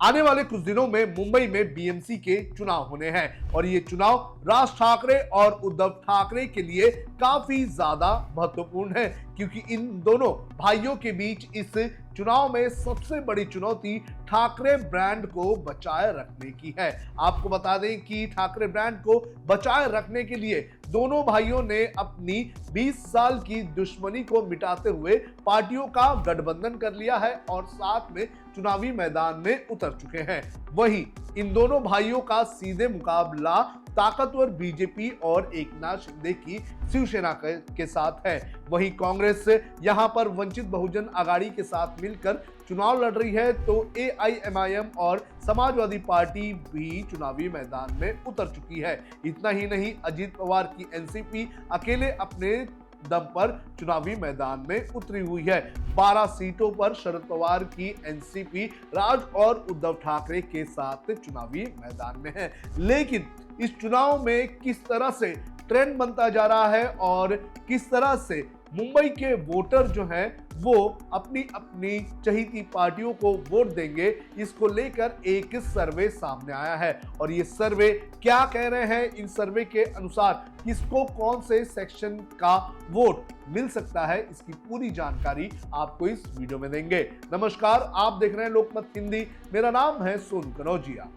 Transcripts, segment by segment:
आने वाले कुछ दिनों में मुंबई में बीएमसी के चुनाव होने हैं और ये चुनाव राज ठाकरे और उद्धव ठाकरे के लिए काफी ज्यादा महत्वपूर्ण है, क्योंकि इन दोनों भाइयों के बीच इस चुनाव में सबसे बड़ी चुनौती ठाकरे ब्रांड को बचाए रखने की है। आपको बता दें कि ठाकरे ब्रांड को बचाए रखने के लिए दोनों भाइयों ने अपनी 20 साल की दुश्मनी को मिटाते हुए पार्टियों का गठबंधन कर लिया है और साथ में चुनावी मैदान में उतर चुके हैं। वहीं इन दोनों भाइयों का सीधे मुकाबला ताकतवर बीजेपी और एकनाथ शिंदे की शिवसेना के साथ है। वहीं कांग्रेस यहां पर वंचित बहुजन आघाड़ी के साथ मिलकर चुनाव लड़ रही है, तो एआईएमआईएम और समाजवादी पार्टी भी चुनावी मैदान में उतर चुकी है। इतना ही नहीं, अजीत पवार की एनसीपी अकेले अपने दम पर चुनावी मैदान में उतरी हुई है। 12 सीटों पर शरद पवार की एनसीपी राज और उद्धव ठाकरे के साथ चुनावी मैदान में है। लेकिन इस चुनाव में किस तरह से ट्रेंड बनता जा रहा है और किस तरह से मुंबई के वोटर जो हैं वो अपनी अपनी चहीती पार्टियों को वोट देंगे, इसको लेकर एक सर्वे सामने आया है। और ये सर्वे क्या कह रहे हैं, इन सर्वे के अनुसार किसको कौन से सेक्शन का वोट मिल सकता है, इसकी पूरी जानकारी आपको इस वीडियो में देंगे। नमस्कार, आप देख रहे हैं लोकमत हिंदी। मेरा नाम है सोनू कनौजिया।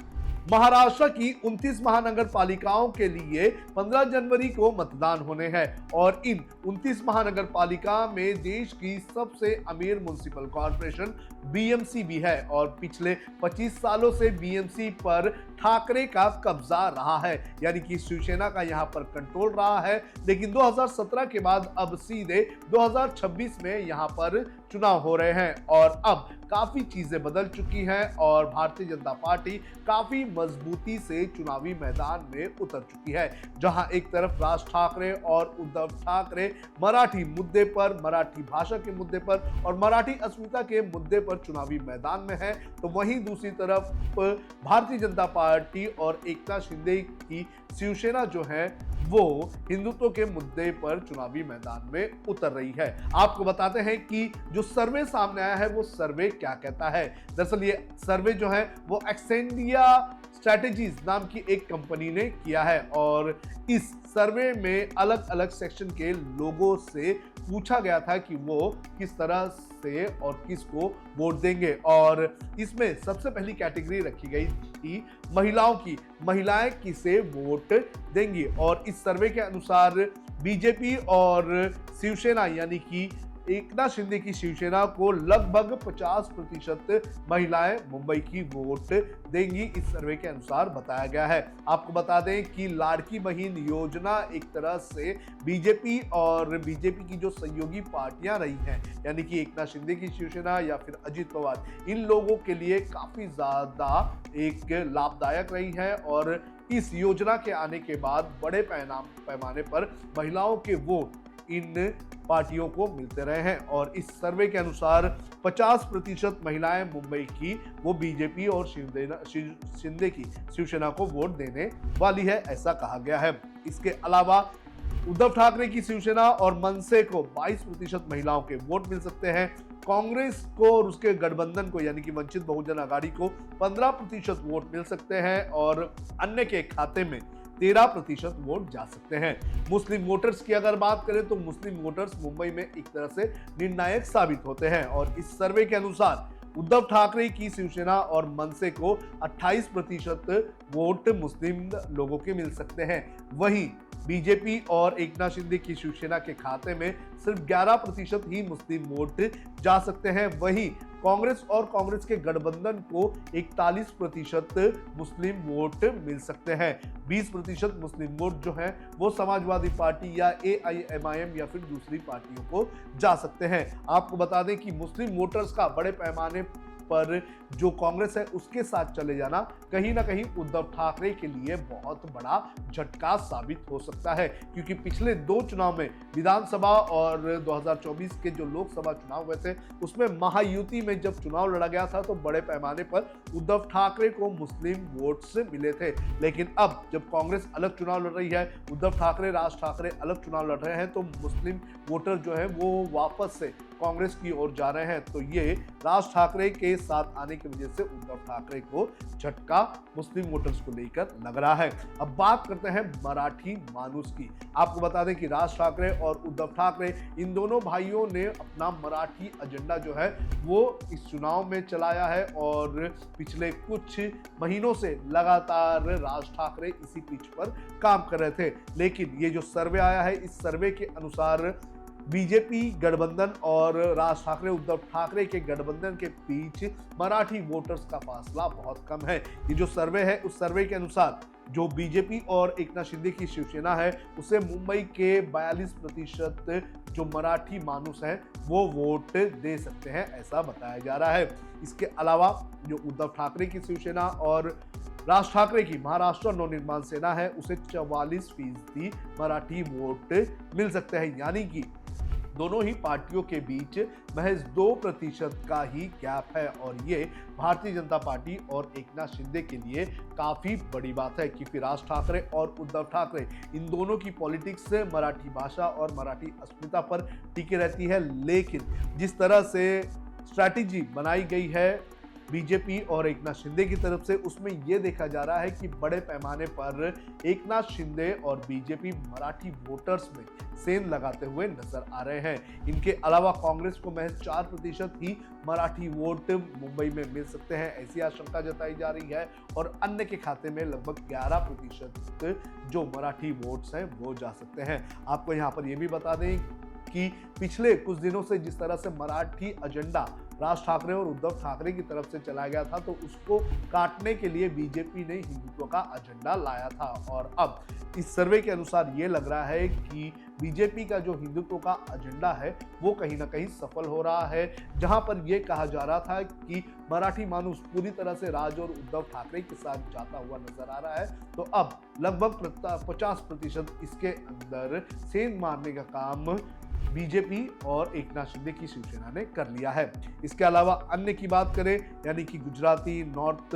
महाराष्ट्र की 29 महानगर पालिकाओं के लिए 15 जनवरी को मतदान होने हैं और इन 29 महानगर पालिका में देश की सबसे अमीर म्युनिसिपल कॉर्पोरेशन बीएमसी भी है और पिछले 25 सालों से बीएमसी पर ठाकरे का कब्जा रहा है, यानी कि शिवसेना का यहां पर कंट्रोल रहा है। लेकिन 2017 के बाद अब सीधे 2026 में यहां पर चुनाव हो रहे हैं और अब काफी चीजें बदल चुकी हैं और भारतीय जनता पार्टी काफी मजबूती से चुनावी मैदान में उतर चुकी है। जहां एक तरफ राज ठाकरे और उद्धव ठाकरे मराठी मुद्दे पर, मराठी भाषा के मुद्दे पर और मराठी अस्मिता के मुद्दे पर चुनावी मैदान में है, तो वहीं दूसरी तरफ भारतीय जनता पार्टी और एकनाथ शिंदे की शिवसेना जो है वो हिंदुत्व के मुद्दे पर चुनावी मैदान में उतर रही है। आपको बताते हैं कि जो सर्वे सामने आया है वो सर्वे क्या कहता है। दरअसल ये सर्वे जो है वो एक्सेंडिया स्ट्रैटेजीज नाम की एक कंपनी ने किया है और इस सर्वे में अलग अलग सेक्शन के लोगों से पूछा गया था कि वो किस तरह से और किसको वोट देंगे और इसमें सबसे पहली कैटेगरी रखी गई थी महिलाओं की। महिलाएं किसे वोट देंगी और इस सर्वे के अनुसार बीजेपी और शिवसेना यानी कि एकनाथ शिंदे की शिवसेना को लगभग 50% महिलाएं मुंबई की वोट देंगी, इस सर्वे के अनुसार बताया गया है। आपको बता दें कि लाड़की बहन योजना एक तरह से बीजेपी और बीजेपी की जो सहयोगी पार्टियां रही हैं, यानी कि एकनाथ शिंदे की शिवसेना या फिर अजीत पवार, इन लोगों के लिए काफी ज्यादा एक लाभदायक रही है और इस योजना के आने के बाद बड़े पैमाने पर महिलाओं के वोट इन पार्टियों को मिलते रहे हैं और इस सर्वे के अनुसार 50% महिलाएं मुंबई की वो बीजेपी और शिंदे की शिवसेना को वोट देने वाली है, ऐसा कहा गया है। इसके अलावा उद्धव ठाकरे की शिवसेना और मनसे को 22% महिलाओं के वोट मिल सकते हैं। कांग्रेस को और उसके गठबंधन को यानी कि वंचित बहुजन आघाड़ी को 15% वोट मिल सकते हैं और अन्य के खाते में 13% वोट जा सकते हैं। मुस्लिम वोटर्स की अगर बात करें तो मुस्लिम वोटर्स मुंबई में एक तरह से निर्णायक साबित होते हैं और इस सर्वे के अनुसार उद्धव ठाकरे की शिवसेना और मनसे को 28% वोट मुस्लिम लोगों के मिल सकते हैं। वहीं बीजेपी और एकनाथ शिंदे की शिवसेना के खाते में सिर्फ 11% ही मुस्लिम वोट जा सकते हैं। वहीं कांग्रेस और कांग्रेस के गठबंधन को 41% मुस्लिम वोट मिल सकते हैं। 20% मुस्लिम वोट जो है वो समाजवादी पार्टी या एआईएमआईएम या फिर दूसरी पार्टियों को जा सकते हैं। आपको बता दें कि मुस्लिम वोटर्स का बड़े पैमाने पर जो कांग्रेस है उसके साथ चले जाना कहीं ना कहीं उद्धव ठाकरे के लिए बहुत बड़ा झटका साबित हो सकता है, क्योंकि पिछले 2 चुनाव में विधानसभा और 2024 के जो लोकसभा चुनाव हुए थे उसमें महायुति में जब चुनाव लड़ा गया था तो बड़े पैमाने पर उद्धव ठाकरे को मुस्लिम वोट्स मिले थे। लेकिन अब जब कांग्रेस अलग चुनाव लड़ रही है, उद्धव ठाकरे राज ठाकरे अलग चुनाव लड़ रहे हैं, तो मुस्लिम वोटर जो है वो वापस से कांग्रेस की ओर जा रहे हैं, तो ये राज ठाकरे के साथ आने की वजह से उद्धव ठाकरे को झटका मुस्लिम वोटर्स को लेकर लग रहा है। अब बात करते हैं मराठी मानुस की। आपको बता दें कि राज ठाकरे और उद्धव ठाकरे, इन दोनों भाइयों ने अपना मराठी एजेंडा जो है वो इस चुनाव में चलाया है और पिछले कुछ महीनों से लगातार राज ठाकरे इसी पिच पर काम कर रहे थे। लेकिन ये जो सर्वे आया है, इस सर्वे के अनुसार बीजेपी गठबंधन और राज ठाकरे उद्धव ठाकरे के गठबंधन के बीच मराठी वोटर्स का फासला बहुत कम है। ये जो सर्वे है, उस सर्वे के अनुसार जो बीजेपी और एकनाथ शिंदे की शिवसेना है, उसे मुंबई के 42% जो मराठी मानुस हैं वो वोट दे सकते हैं, ऐसा बताया जा रहा है। इसके अलावा जो उद्धव ठाकरे की शिवसेना और राज ठाकरे की महाराष्ट्र नवनिर्माण सेना है, उसे 44% मराठी वोट मिल सकते हैं। यानी कि दोनों ही पार्टियों के बीच महज 2% का ही गैप है और ये भारतीय जनता पार्टी और एकनाथ शिंदे के लिए काफी बड़ी बात है, क्योंकि राज ठाकरे और उद्धव ठाकरे, इन दोनों की पॉलिटिक्स मराठी भाषा और मराठी अस्मिता पर टिकी रहती है। लेकिन जिस तरह से स्ट्रैटेजी बनाई गई है बीजेपी और एकनाथ शिंदे की तरफ से, उसमें यह देखा जा रहा है कि बड़े पैमाने पर एकनाथ शिंदे और बीजेपी मराठी वोटर्स में सेंध लगाते हुए नजर आ रहे हैं। इनके अलावा कांग्रेस को महज 4% ही मराठी वोट मुंबई में मिल सकते हैं, ऐसी आशंका जताई जा रही है और अन्य के खाते में लगभग 11% जो मराठी वोट्स हैं वो जा सकते हैं। आपको यहाँ पर यह भी बता दें कि पिछले कुछ दिनों से जिस तरह से मराठी एजेंडा राज ठाकरे और उद्धव ठाकरे की तरफ से चलाया गया था, तो उसको काटने के लिए बीजेपी ने हिंदुत्व का एजेंडा लाया था और अब इस सर्वे के अनुसार ये लग रहा है कि बीजेपी का जो हिंदुत्व का एजेंडा है वो कहीं ना कहीं सफल हो रहा है। जहां पर यह कहा जा रहा था कि मराठी मानुस पूरी तरह से राज और उद्धव ठाकरे के साथ जाता हुआ नजर आ रहा है, तो अब लगभग 50% इसके अंदर सेंध मारने का काम बीजेपी और एकनाथ शिंदे की शिवसेना ने कर लिया है। इसके अलावा अन्य की बात करें, यानी कि Gujarati, north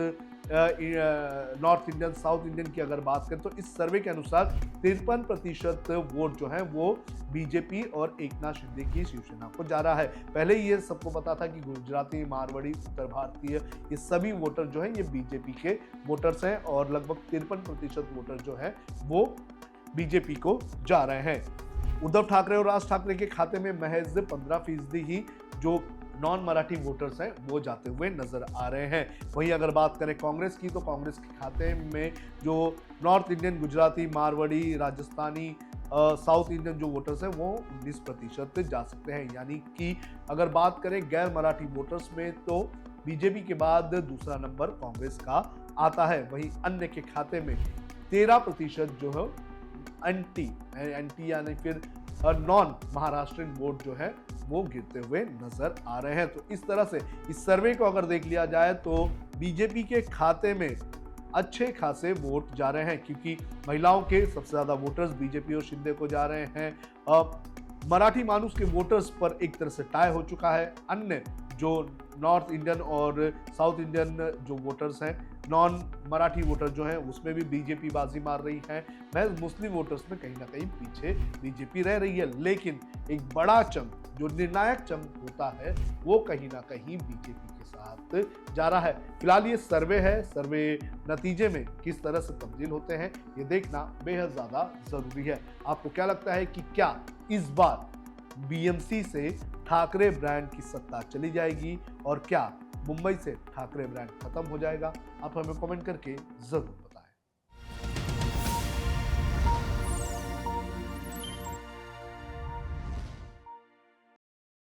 Indian, south Indian की अगर बात करें, तो इस सर्वे के अनुसार 53% वोट जो है वो बीजेपी और एकनाथ शिंदे की शिवसेना को जा रहा है। पहले ये सबको पता था कि गुजराती, मारवाड़ी, उत्तर भारतीय, ये सभी वोटर जो है ये बीजेपी के वोटर्स हैं और लगभग 53% वोटर जो है वो बीजेपी को जा रहे हैं। उद्धव ठाकरे और राज ठाकरे के खाते में महज 15% ही जो नॉन मराठी वोटर्स हैं वो जाते हुए नजर आ रहे हैं। वहीं अगर बात करें कांग्रेस की, तो कांग्रेस के खाते में जो north Indian, Gujarati, Marwari, Rajasthani, south Indian जो वोटर्स हैं वो 19% जा सकते हैं। यानी कि अगर बात करें गैर मराठी वोटर्स में, तो बीजेपी के बाद दूसरा नंबर कांग्रेस का आता है। वहीं अन्य के खाते में 13% जो है एंटी यानी फिर नॉन महाराष्ट्रियन वोट जो है वो गिरते हुए नजर आ रहे हैं। तो इस तरह से इस सर्वे को अगर देख लिया जाए तो बीजेपी के खाते में अच्छे खासे वोट जा रहे हैं, क्योंकि महिलाओं के सबसे ज्यादा वोटर्स बीजेपी और शिंदे को जा रहे हैं। मराठी मानुस के वोटर्स पर एक तरह से टाई हो चुका है। अन्य जो नॉर्थ इंडियन और साउथ इंडियन जो वोटर्स हैं, नॉन मराठी वोटर जो हैं, उसमें भी बीजेपी बाजी मार रही है। महज मुस्लिम वोटर्स में कहीं ना कहीं पीछे बीजेपी रह रही है। लेकिन एक बड़ा चंक, जो निर्णायक चंक होता है, वो कहीं ना कहीं बीजेपी के साथ जा रहा है। फिलहाल ये सर्वे है, सर्वे नतीजे में किस तरह से तब्दील होते हैं ये देखना बेहद ज्यादा जरूरी है। आपको क्या लगता है कि क्या इस बार बीएमसी से ठाकरे ब्रांड की सत्ता चली जाएगी और क्या मुंबई से ठाकरे ब्रांड खत्म हो जाएगा? आप हमें कमेंट करके जरूर बताएं।